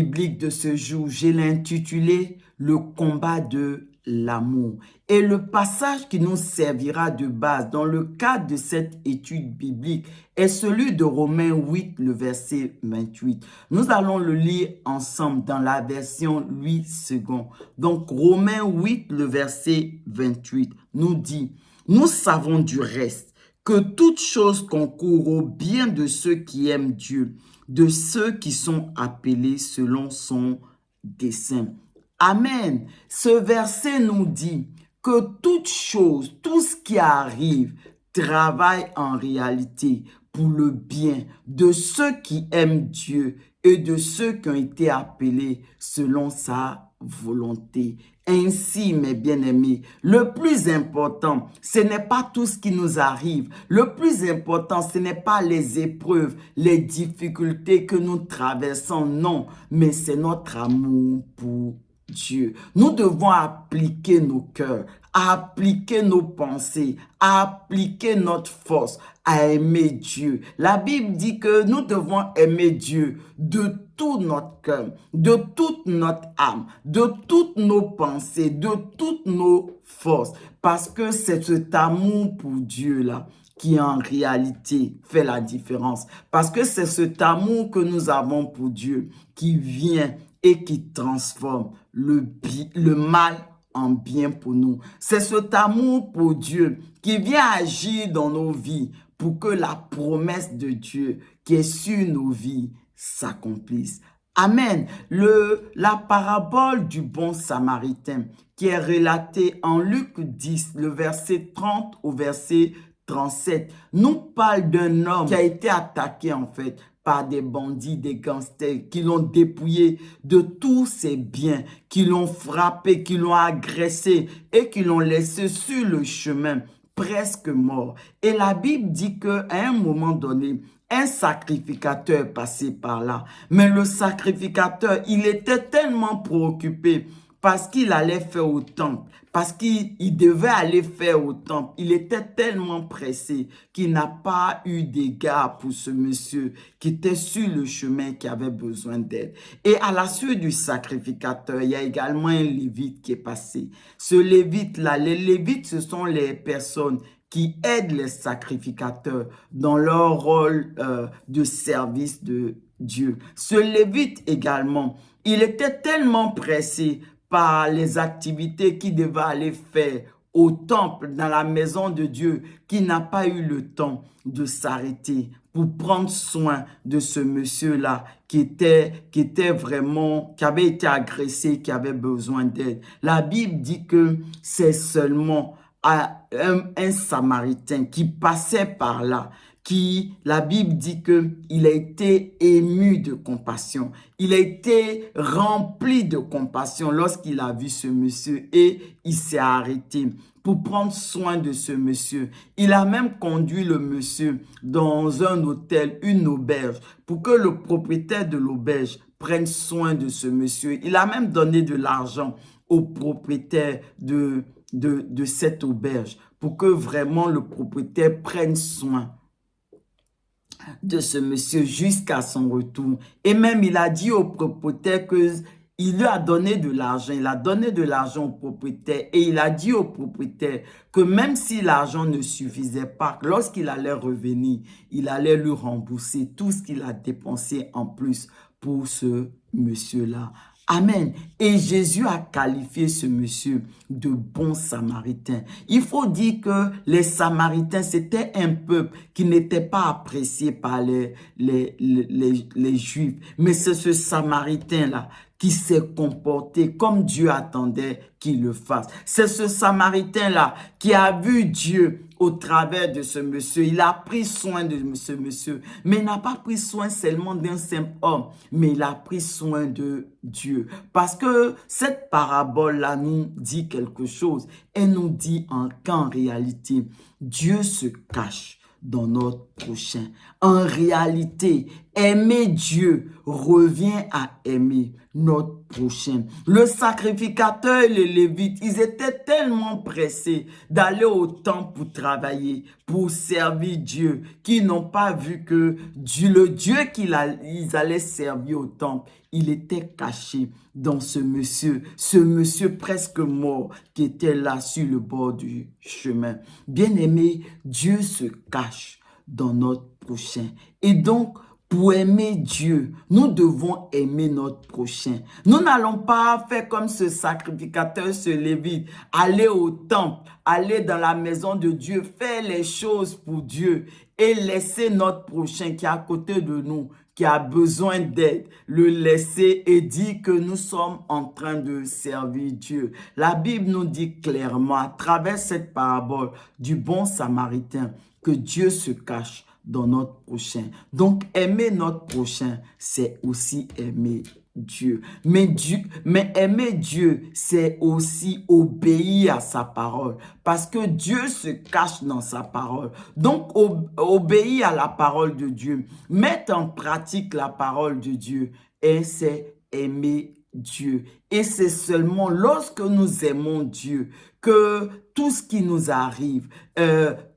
biblique de ce jour, je l'ai intitulé « Le combat de l'amour ». Et le passage qui nous servira de base dans le cadre de cette étude biblique est celui de Romains 8, le verset 28. Nous allons le lire ensemble dans la version 8 secondes. Donc, Romains 8, le verset 28 nous dit « Nous savons du reste que toute chose concourt au bien de ceux qui aiment Dieu, de ceux qui sont appelés selon son dessein. » Amen. Ce verset nous dit que toute chose, tout ce qui arrive, travaille en réalité pour le bien de ceux qui aiment Dieu et de ceux qui ont été appelés selon sa volonté. Ainsi, mes bien-aimés, le plus important, ce n'est pas tout ce qui nous arrive. Le plus important, ce n'est pas les épreuves, les difficultés que nous traversons, non, mais c'est notre amour pour Dieu. Nous devons appliquer nos cœurs, appliquer nos pensées, appliquer notre force à aimer Dieu. La Bible dit que nous devons aimer Dieu de tout notre cœur, de toute notre âme, de toutes nos pensées, de toutes nos forces, parce que c'est cet amour pour Dieu-là qui en réalité fait la différence. Parce que c'est cet amour que nous avons pour Dieu qui vient et qui transforme le mal en bien pour nous. C'est cet amour pour Dieu qui vient agir dans nos vies pour que la promesse de Dieu qui est sur nos vies s'accomplisse. Amen. La parabole du bon samaritain qui est relatée en Luc 10, le verset 30 au verset 37, nous parle d'un homme qui a été attaqué en fait par des bandits, des gangsters qui l'ont dépouillé de tous ses biens, qui l'ont frappé, qui l'ont agressé et qui l'ont laissé sur le chemin, presque mort. Et la Bible dit qu'à un moment donné, un sacrificateur est passé par là. Mais le sacrificateur, il était tellement préoccupé parce qu'il allait faire au temple, parce qu'il devait aller faire au temple. Il était tellement pressé qu'il n'a pas eu d'égard pour ce monsieur qui était sur le chemin, qui avait besoin d'aide. Et à la suite du sacrificateur, il y a également un lévite qui est passé. Ce lévite-là, les lévites, ce sont les personnes qui aident les sacrificateurs dans leur rôle de service de Dieu. Ce lévite également, il était tellement pressé par les activités qu'il devait aller faire au temple, dans la maison de Dieu, qu'il n'a pas eu le temps de s'arrêter pour prendre soin de ce monsieur-là qui avait été agressé, qui avait besoin d'aide. La Bible dit que c'est seulement un Samaritain qui passait par là, la Bible dit qu'il a été ému de compassion. Il a été rempli de compassion lorsqu'il a vu ce monsieur et il s'est arrêté pour prendre soin de ce monsieur. Il a même conduit le monsieur dans un hôtel, une auberge, pour que le propriétaire de l'auberge prenne soin de ce monsieur. Il a même donné de l'argent au propriétaire de cette auberge pour que vraiment le propriétaire prenne soin de ce monsieur jusqu'à son retour. Et même il a dit au propriétaire qu'il lui a donné de l'argent. Il a donné de l'argent au propriétaire et il a dit au propriétaire que même si l'argent ne suffisait pas, lorsqu'il allait revenir, il allait lui rembourser tout ce qu'il a dépensé en plus pour ce monsieur-là. Amen. Et Jésus a qualifié ce monsieur de bon samaritain. Il faut dire que les Samaritains, c'était un peuple qui n'était pas apprécié par les Juifs. Mais c'est ce Samaritain-là qui s'est comporté comme Dieu attendait qu'il le fasse. C'est ce Samaritain-là qui a vu Dieu au travers de ce monsieur. Il a pris soin de ce monsieur, mais il n'a pas pris soin seulement d'un simple homme, mais il a pris soin de Dieu. Parce que cette parabole-là nous dit quelque chose. Elle nous dit qu'en réalité, Dieu se cache dans notre prochain. En réalité, Aimer Dieu revient à aimer notre prochain. Le sacrificateur et les Lévites, ils étaient tellement pressés d'aller au temple pour travailler, pour servir Dieu, qu'ils n'ont pas vu que le Dieu qu'ils allaient servir au temple, il était caché dans ce monsieur presque mort qui était là sur le bord du chemin. Bien-aimé, Dieu se cache dans notre prochain. Et donc, pour aimer Dieu, nous devons aimer notre prochain. Nous n'allons pas faire comme ce sacrificateur, ce Lévite, aller au temple, aller dans la maison de Dieu, faire les choses pour Dieu et laisser notre prochain qui est à côté de nous, qui a besoin d'aide, le laisser et dire que nous sommes en train de servir Dieu. La Bible nous dit clairement à travers cette parabole du bon Samaritain que Dieu se cache dans notre prochain. Donc, aimer notre prochain, c'est aussi aimer Dieu. Mais aimer Dieu, c'est aussi obéir à sa parole. Parce que Dieu se cache dans sa parole. Donc, obéir à la parole de Dieu, mettre en pratique la parole de Dieu, et c'est aimer Dieu. Et c'est seulement lorsque nous aimons Dieu que tout ce qui nous arrive,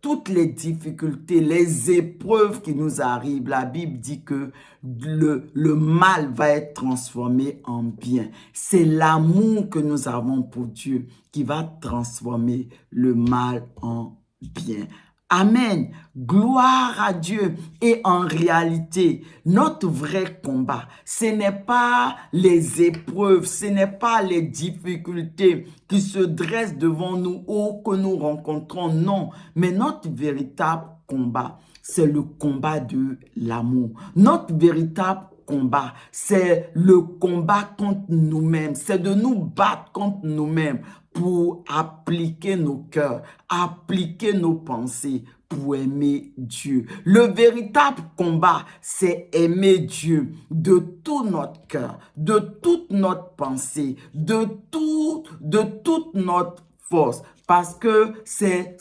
toutes les difficultés, les épreuves qui nous arrivent, la Bible dit que le mal va être transformé en bien. C'est l'amour que nous avons pour Dieu qui va transformer le mal en bien. Amen. Gloire à Dieu. Et en réalité, notre vrai combat, ce n'est pas les épreuves, ce n'est pas les difficultés qui se dressent devant nous ou que nous rencontrons. Non, mais notre véritable combat, c'est le combat de l'amour. Notre véritable combat, c'est le combat contre nous-mêmes. C'est de nous battre contre nous-mêmes pour appliquer nos cœurs, appliquer nos pensées pour aimer Dieu. Le véritable combat, c'est aimer Dieu de tout notre cœur, de toute notre pensée, de toute notre force. Parce que c'est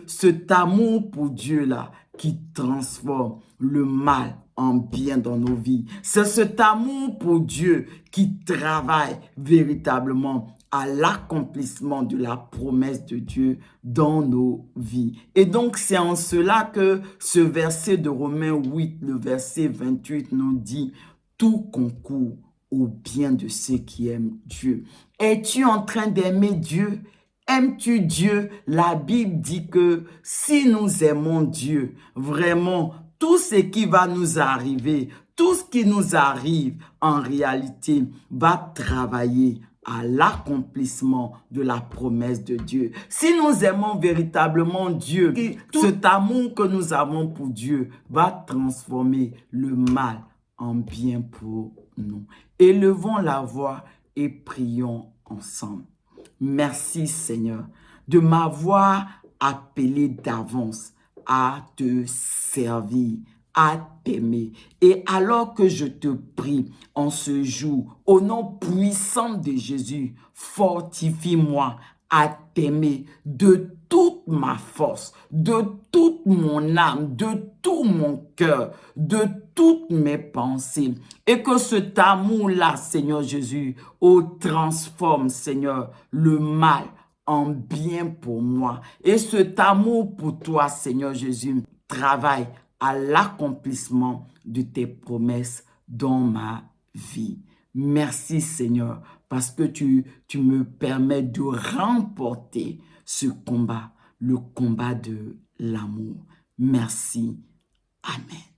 cet amour pour Dieu-là qui transforme le mal en bien dans nos vies. C'est cet amour pour Dieu qui travaille véritablement à l'accomplissement de la promesse de Dieu dans nos vies. Et donc, c'est en cela que ce verset de Romains 8, le verset 28 nous dit « Tout concourt au bien de ceux qui aiment Dieu. » Es-tu en train d'aimer Dieu? Aimes-tu Dieu? La Bible dit que si nous aimons Dieu, vraiment, tout ce qui va nous arriver, tout ce qui nous arrive en réalité va travailler à l'accomplissement de la promesse de Dieu. Si nous aimons véritablement Dieu, cet amour que nous avons pour Dieu va transformer le mal en bien pour nous. Élevons la voix et prions ensemble. Merci Seigneur de m'avoir appelé d'avance à te servir, à t'aimer. Et alors que je te prie en ce jour, au nom puissant de Jésus, fortifie-moi à t'aimer de toute ma force, de toute mon âme, de tout mon cœur, de toutes mes pensées. Et que cet amour-là, Seigneur Jésus, transforme, Seigneur, le mal en bien pour moi. Et cet amour pour toi, Seigneur Jésus, travaille à l'accomplissement de tes promesses dans ma vie. Merci Seigneur, parce que tu me permets de remporter ce combat, le combat de l'amour. Merci. Amen.